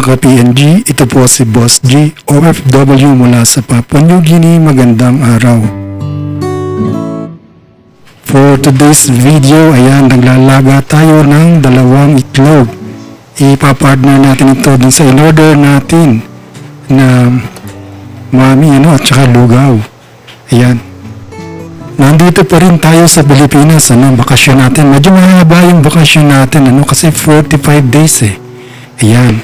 ka-PNG, ito po si Boss G, OFW mula sa Papua New Guinea. Magandang araw. For today's video, ayan, naglalaga tayo ng dalawang itlog. Ipapartner natin ito dun sa in-order natin na mami at saka lugaw. Ayan. Nandito pa rin tayo sa Pilipinas, bakasyon natin. Medyo mahaba yung bakasyon natin, kasi 45 days eh. Ayan.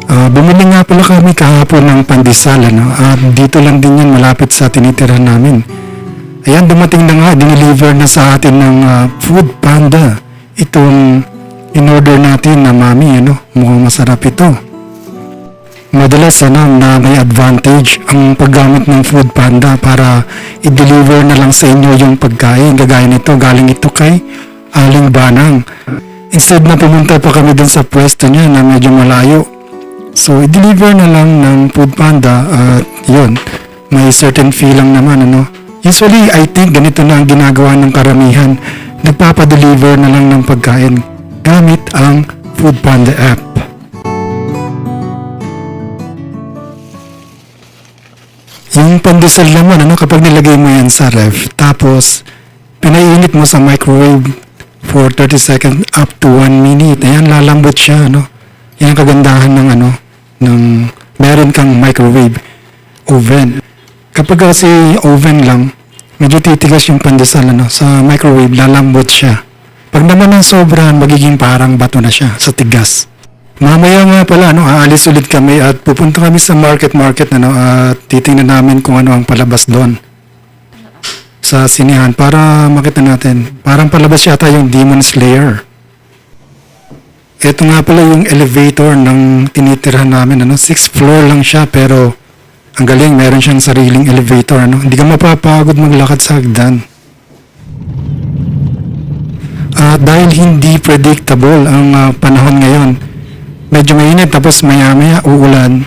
Bumili nga pala kami kahapon ng pandesal, at dito lang din yan malapit sa tinitirahan namin. Ayan, dumating na nga, dineliver na sa atin ng Food Panda itong in-order natin na mami, mukhang masarap ito. Madalas na may advantage ang paggamit ng Food Panda para i-deliver na lang sa inyo yung pagkain. Gagaya nito, galing ito kay Aling Banang. Instead na pumunta pa kami dun sa pwesto niya na medyo malayo. So, i-deliver na lang ng Food Panda at yun, may certain fee lang naman, Usually, I think ganito na ang ginagawa ng karamihan. Nagpapadeliver na lang ng pagkain gamit ang Food Panda app. Yung pandesal naman, kapag nilagay mo yan sa ref, tapos pinainit mo sa microwave for 30 seconds up to 1 minute, ayan, lalambot siya, Yan ang kagandahan ng meron kang microwave oven. Kapag kasi oven lang, medyo titigas yung pandesal, sa microwave, lalambot siya. Pag naman ng sobrahan, magiging parang bato na siya sa tigas. Mamaya nga pala, aalis ulit kami at pupunta kami sa market, at titingnan namin kung ano ang palabas doon sa sinihan para makita natin. Parang palabas yata yung Demon Slayer. Ito nga pala yung elevator ng tinitirhan namin, 6th floor lang siya, pero ang galing, meron siyang sariling elevator, Hindi ka mapapagod maglakad sa hagdan. Dahil hindi predictable ang panahon ngayon, medyo mainit, tapos maya-maya uulan,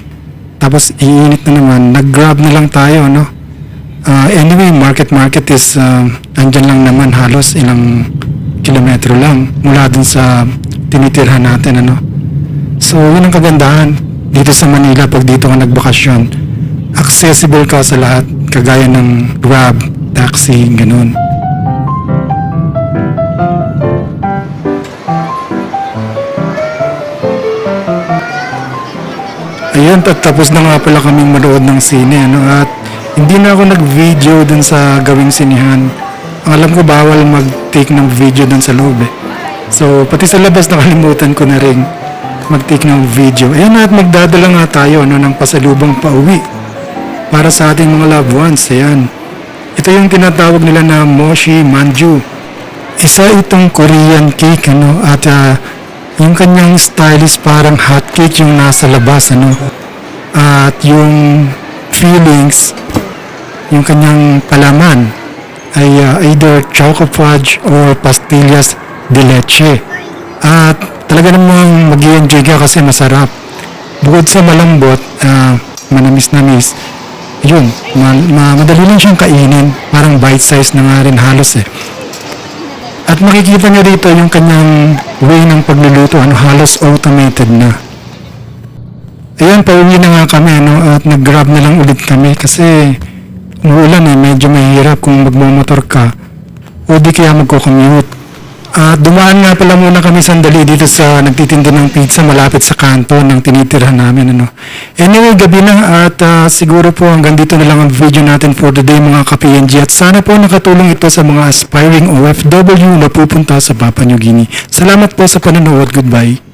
tapos iinit na naman, nag-grab na lang tayo, Anyway, market is andyan lang naman, halos ilang kilometro lang mula dun sa tinitirhan natin, So, yun ang kagandahan dito sa Manila pag dito ka nagbakasyon. Accessible ka sa lahat, kagaya ng Grab, taxi, ganun. Ayan, tapos na nga pala kaming manood ng sine, at hindi na ako nag-video dun sa gawing sinihan. Alam ko bawal mag-take ng video dun sa loob eh. So, pati sa labas nakalimutan ko na rin mag-take ng video. Ayan, at magdadala nga tayo ng pasalubong pauwi para sa ating mga loved ones. Ayan. Ito yung tinatawag nila na Mochi Manju. Isa itong Korean cake, at yung kanyang style is parang hot cake yung nasa labas, At yung fillings, yung kanyang palaman ay either choco fudge or pastillas de leche. At talaga namang mag-i-enjoy ka kasi masarap. Bukod sa malambot, manamis-namis, yun, madali lang siyang kainin. Parang bite size na nga rin halos eh. At makikita nyo rito yung kanyang way ng pagluluto, halos automated na. Ayan, pauwi na nga kami, at nag-grab na lang ulit kami kasi umuulan medyo mahirap kung magmumotor ka o di kaya magko-commute. At dumaan nga pala muna kami sandali dito sa nagtitinda ng pizza malapit sa kanto ng tinitirhan namin, Anyway, gabi na at siguro po hanggang dito na lang ang video natin for today, mga ka-PNG, at sana po nakatulong ito sa mga aspiring OFW na pupunta sa Papua New Guinea. Salamat po sa panonood. Goodbye.